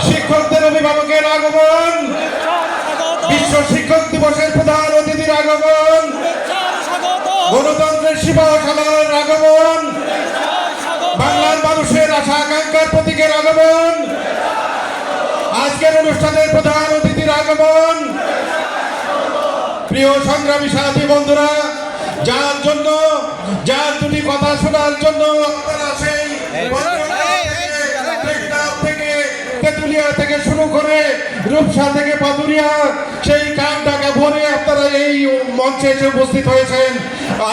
শিক্ষকদের অভিভাবকের আগমন, বিশ্ব শিক্ষক দিবসের প্রধান অতিথির আগমন, গণতন্ত্রের শিপাশালার আগমন, বাংলার মানুষের আশা আকাঙ্ক্ষার প্রতীকের আগমন, আজকের অনুষ্ঠানের প্রধান অতিথির আগমন। প্রিয় সংগ্রামী সাথী বন্ধুরা, যার দুটি কথা শোনার জন্য আপনারা সেই তেতুলিয়া থেকে শুরু করে রূপসা থেকে পাতুরিয়া সেই কান ঢাকা ভরে আপনারা এই মঞ্চে এসে উপস্থিত হয়েছেন।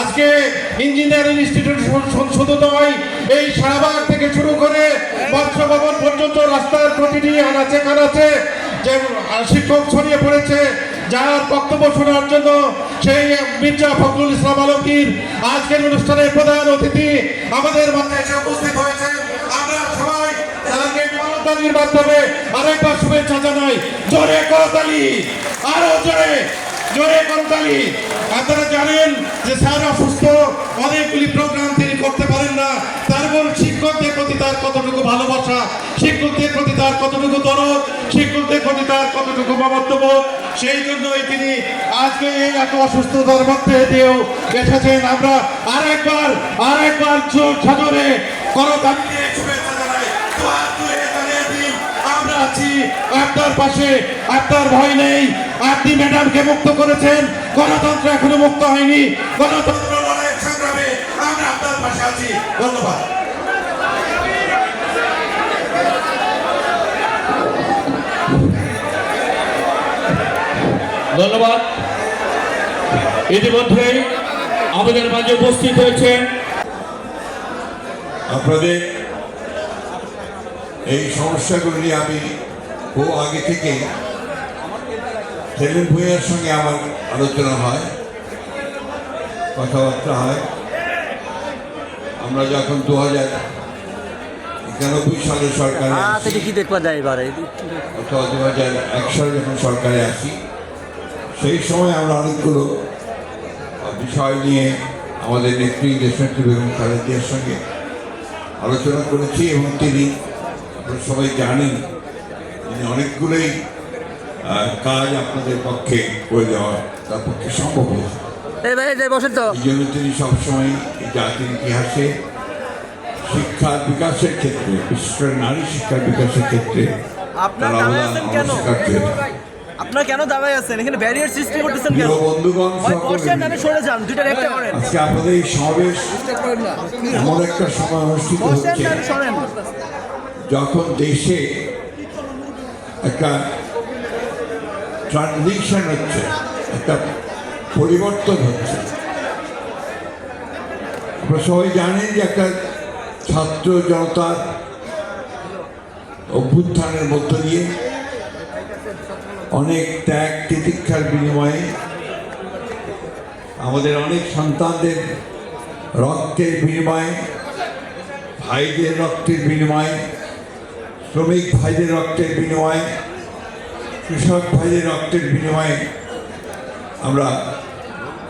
আজকে ইঞ্জিনিয়ারিং ইনস্টিটিউট শুধু নয়, এই শাহবাগ থেকে শুরু করে মৎস্য ভবন পর্যন্ত রাস্তার প্রতিটি আনাচে কানাচে যে শিক্ষক ছড়িয়ে পড়েছে, যার বক্তব্য শোনার জন্য সেই মির্জা ফখরুল ইসলাম আলমগীর আজকের অনুষ্ঠানের প্রধান অতিথি আমাদের মাঝে এসে উপস্থিত হয়েছেন। আমরা সবাই তাদেরকে করতালির মাধ্যমে আরেকবার শুভেচ্ছা জানাই। জোরে করতালি, আরো জোরে জোরে করতালি। আপনারা জানেন যে স্যার অসুস্থ, অনেকগুলি প্রোগ্রাম তিনি করতে পারেন না, তারপর শিক্ষকদের প্রতি তার কতটুকু ভালোবাসা, শিক্ষকদের প্রতি তার কতটুকু দরদ, শিক্ষকদের প্রতি তার কতটুকু মমত্ববোধ, সেই জন্যই তিনি আজকে এই এত অসুস্থতার মধ্যে দিয়েও এসেছেন। আমরা আরেকবার জোরে করতালি দিয়ে শুভেচ্ছা জানাই। আমরা আছি আপনার পাশে, আপনার ভয় নেই। আপনি ম্যাডামকে মুক্ত করেছেন, গণতন্ত্র এখনো মুক্ত হয়নি। গণতন্ত্র লড়াইয়ের সংগ্রামে আমরা আপনার পাশে আছি। ধন্যবাদ। ধন্যবাদ। ইতিমধ্যে আমাদের মাঝে উপস্থিত হয়েছেন আপনাদের এই সমস্যাগুলো নিয়ে আমি বহু আগে থেকে সেলিম ভূঁইয়ার সঙ্গে আমার আলোচনা হয়, কথাবার্তা হয়। আমরা যখন 2091 সালে সরকারে অথবা 2001 সালে যখন সরকারে আসি, সেই সময় আমরা অনেকগুলো বিষয় নিয়ে আমাদের নেত্রী দেশনেত্রী বেগম খালেদা জিয়ার সঙ্গে আলোচনা করেছি এবং তিনি, আপনারা সবাই জানেন, তিনি অনেকগুলোই কাজ আপনাদের পক্ষে করে দেওয়া তার পক্ষে সম্ভব হয়েছে। এই জন্য তিনি সবসময় জাতির ইতিহাসে শিক্ষার বিকাশের ক্ষেত্রে, বিশেষ করে নারী শিক্ষার বিকাশের ক্ষেত্রে তার অবদান অনস্বীকার্য। আপনারা কেন দাঁড়ায় আছেন? এখানে ব্যারিয়ার সৃষ্টি করতেছেন কেন? বন্ধুগণ, সরে যান, দুইটা একটা করেন। আজকে আপনাদের এই সমাবেশ এমন একটা সময় অনুষ্ঠিত হচ্ছে যখন দেশে একটা ট্রানজিশন হচ্ছে, একটা পরিবর্তন হচ্ছে। আপনারা সবাই জানেন যে একটা ছাত্র জনতার অভ্যুত্থানের মধ্য দিয়ে অনেক ত্যাগ তিতিক্ষার বিনিময়ে আমাদের অনেক সন্তানদের রক্তের বিনিময়ে, ভাইদের রক্তের বিনিময়ে, শ্রমিক ভাইদের রক্তের বিনিময়ে, কৃষক ভাইদের রক্তের বিনিময়ে আমরা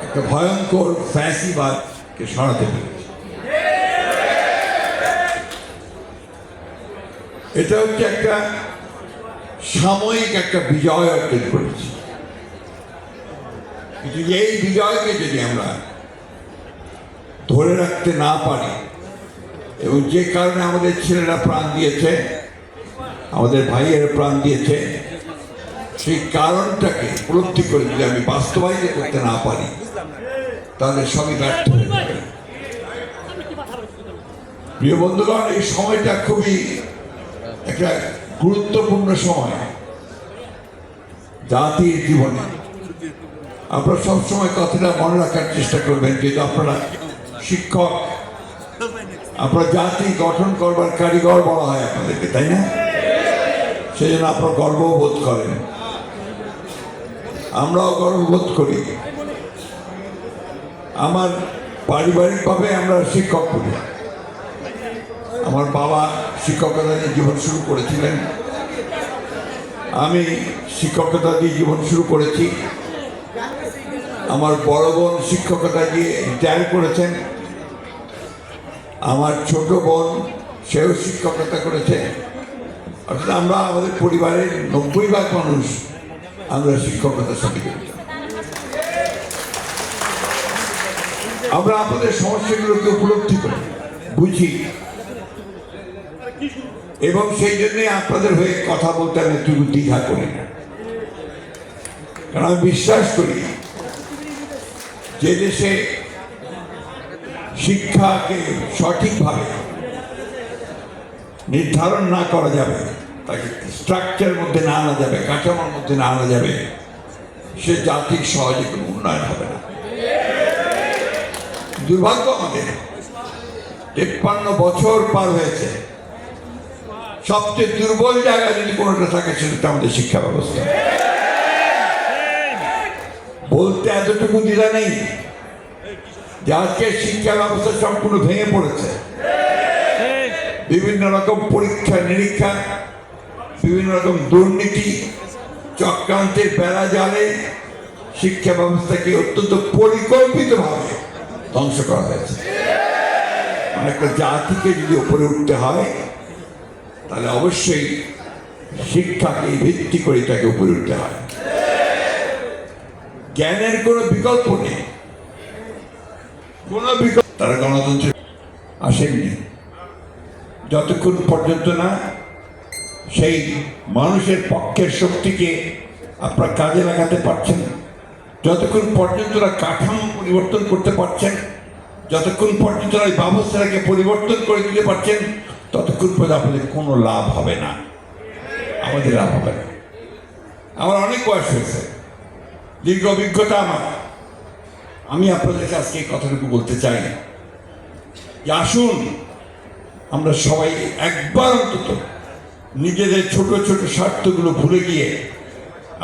একটা ভয়ঙ্কর ফ্যাসিবাদকে সরাতে পেরেছি। এটা হচ্ছে একটা সাময়িক একটা বিজয় অর্জন করেছি, কিন্তু এই বিজয়কে যদি আমরা ধরে রাখতে না পারি এবং যে কারণে আমাদের ছেলেরা প্রাণ দিয়েছে, আমাদের ভাইয়েরা প্রাণ দিয়েছে, সেই কারণটাকে উপলব্ধি করে যদি আমি বাস্তবায়িত করতে না পারি, তাহলে সবই ব্যর্থ হয়ে যাবে। প্রিয় বন্ধুগণ, এই সময়টা খুবই একটা গুরুত্বপূর্ণ সময় জাতির জীবনে। আপনারা সবসময় কথাটা মনে রাখার চেষ্টা করবেন, যেহেতু আপনারা শিক্ষক, আপনারা জাতি গঠন করবার কারিগর বলা হয় আপনাদেরকে, তাই না? সেই জন্য আপনারা গর্ববোধ করেন, আমরাও গর্ববোধ করি। আমার পারিবারিকভাবে আমরা শিক্ষক করি। আমার বাবা শিক্ষকতা দিয়ে জীবন শুরু করেছিলেন, আমি শিক্ষকতা দিয়ে জীবন শুরু করেছি। আমার বড় বোন শিক্ষকতা দিয়ে রিটায়ার করেছেন, আমার ছোট বোন সেও শিক্ষকতা করেছে। অর্থাৎ আমরা আমাদের পরিবারের 90% মানুষ আমরা শিক্ষকতার সাথে জড়িত। আমরা আপনাদের সমস্যাগুলোকে উপলব্ধি করি, বুঝি, এবং সেই জন্যে আপনাদের হয়ে কথা বলতে আমি একটু দ্বিধা করি না। কারণ আমি বিশ্বাস করি যে দেশে শিক্ষাকে সঠিকভাবে নির্ধারণ না করা যাবে, তাকে স্ট্রাকচারের মধ্যে না আনা যাবে, কাঠামোর মধ্যে না আনা যাবে, সে জাতির সহজে কোনো উন্নয়ন হবে না। দুর্ভাগ্য আমাদের 53 বছর পার হয়েছে, সবচেয়ে দুর্বল জায়গা যদি কোনোটা থাকে সেটা আমাদের শিক্ষা ব্যবস্থা। বলতে এতটুকু দ্বিধা নেই যে আজকে শিক্ষা ব্যবস্থা সম্পূর্ণ ভেঙে পড়েছে। বিভিন্ন রকম পরীক্ষা নিরীক্ষা, বিভিন্ন রকম দুর্নীতি, চক্রান্তের বেড়া জালে শিক্ষা ব্যবস্থাকে অত্যন্ত পরিকল্পিতভাবে ধ্বংস করা হয়েছে। একটা জাতিকে যদি উপরে উঠতে হয় তাহলে অবশ্যই শিক্ষাকে ভিত্তি করে তাকে উপরে উঠতে হয়। জ্ঞানের কোনো বিকল্প নেই, কোনো বিকল্প। তারা গণতন্ত্রে আসেননি যতক্ষণ পর্যন্ত না সেই মানুষের পক্ষের শক্তিকে আপনারা কাজে লাগাতে পারছেন, যতক্ষণ পর্যন্ত না কাঠামো পরিবর্তন করতে পারছেন, যতক্ষণ পর্যন্ত ওই ব্যবস্থাটাকে পরিবর্তন করে দিতে পারছেন, ততক্ষণ পর্যন্ত আপনাদের কোনো লাভ হবে না, আমাদের লাভ হবে না। আমার অনেক বয়স হয়েছে, দীর্ঘ অভিজ্ঞতা আমার। আমি আপনাদের কাছে এই কথাটুকু বলতে চাই যে আসুন আমরা সবাই একবার অন্তত নিজেদের ছোট ছোট স্বার্থগুলো ভুলে গিয়ে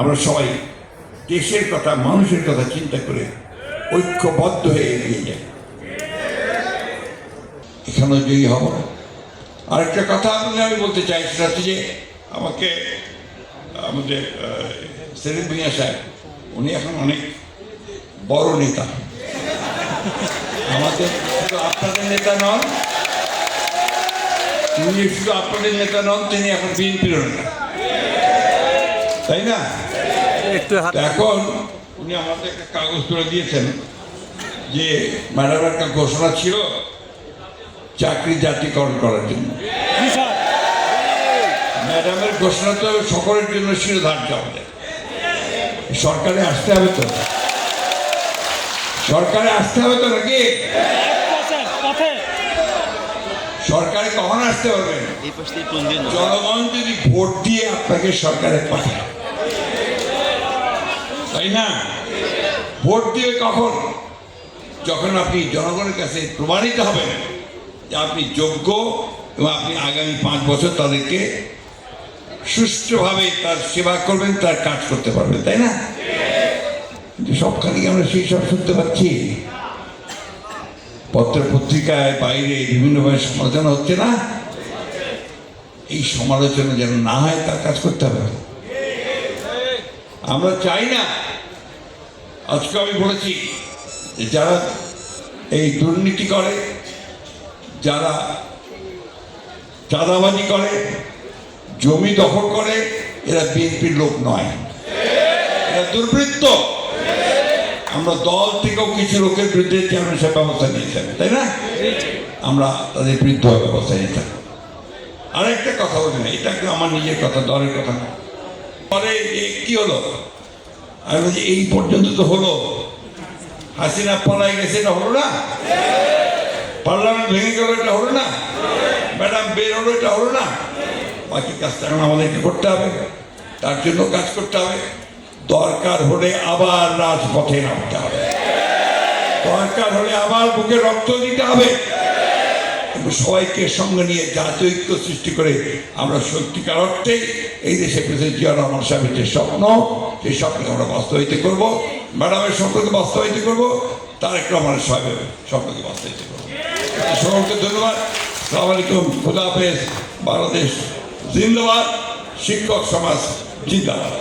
আমরা সবাই দেশের কথা, মানুষের কথা চিন্তা করে ঐক্যবদ্ধ হয়ে এগিয়ে যাই, এখানে জয়ী হব। আরেকটা কথা আপনাদের আমি বলতে চাই, সেটা হচ্ছে যে আমাকে আমাদের সেলিম ভুঁইয়া সাহেব, উনি এখন অনেক বড় নেতা, আমাদের শুধু আপনাদের নেতা নন, তিনি শুধু আপনাদের নেতা নন, তিনি এখন বিএনপির নেতা, তাই না? এখন উনি আমাদের একটা কাগজ তুলে দিয়েছেন যে ম্যাডামের একটা ঘোষণা ছিল চাকরি জাতীয়করণ করার জন্য। ম্যাডামের ঘোষণা তো সকলের জন্য শিরোধার্য আমাদের। সরকারে আসতে হবে তো, সরকারে আসতে হবে তো নাকি? সরকারে কখন আসতে পারবেন? জনগণ যদি ভোট দিয়ে আপনাকে সরকারে পাঠায়, তাই না? ভোট দিবে কখন? যখন আপনি জনগণের কাছে প্রমাণিত হবেন যে আপনি যোগ্য এবং আপনি আগামী 5 বছর তাদেরকে সুষ্ঠুভাবে তার সেবা করবেন, তার কাজ করতে পারবেন, তাই না? কিন্তু সবখানে আমরা সেই সব শুনতে পাচ্ছি, পত্র পত্রিকায় বাইরে বিভিন্নভাবে সমালোচনা হচ্ছে না? এই সমালোচনা যেন না হয় তার কাজ করতে হবে। আমরা চাই না, আজকে আমি বলেছি যে যারা এই দুর্নীতি করে, যারা চাঁদাবাজি করে, জমি দখল করে, এরা বিএনপির লোক নয়, এরা দুর্বৃত্ত। আমরা দল থেকেও কিছু লোকের বিরুদ্ধে চেয়ারম্যান সাহেব ব্যবস্থা নিয়েছেন, তাই না? আমরা তাদের বিরুদ্ধে ব্যবস্থা নিয়েছেন। আরেকটা কথা বলি না, এটা আমার নিজের কথা, দলের কথা না। পরে কি হলো? আমি বলছি এই পর্যন্ত তো হলো, হাসিনা পলাই গেছে, এটা হলো না? পার্লামেন্ট ভেঙে গেল, এটা হলো না? ম্যাডাম বের হলো, এটা হলো না? বাকি কাজটা এখন আমাদেরকে করতে হবে, তার জন্য কাজ করতে হবে। দরকার হলে আবার রাজপথে নামতে হবে, দরকার হলে আবার বুকে রক্ত দিতে হবে, কিন্তু সবাইকে সঙ্গে নিয়ে জাতীয় ঐক্য সৃষ্টি করে আমরা সত্যিকার অর্থে এই দেশে প্রেসিডেন্ট জিয়া রহমান সাহেবের যে স্বপ্ন, সেই স্বপ্নকে আমরা বাস্তবায়িত করবো, ম্যাডামের স্বপ্নকে বাস্তবায়িত করবো, তারেক রহমানের সাহেবের স্বপ্নকে বাস্তবায়িত করবো। সকলকে ধন্যবাদ। আসসালামু আলাইকুম, খুদা হাফেজ। বাংলাদেশ জিন্দাবাদ, শিক্ষক সমাজ জিন্দাবাদ।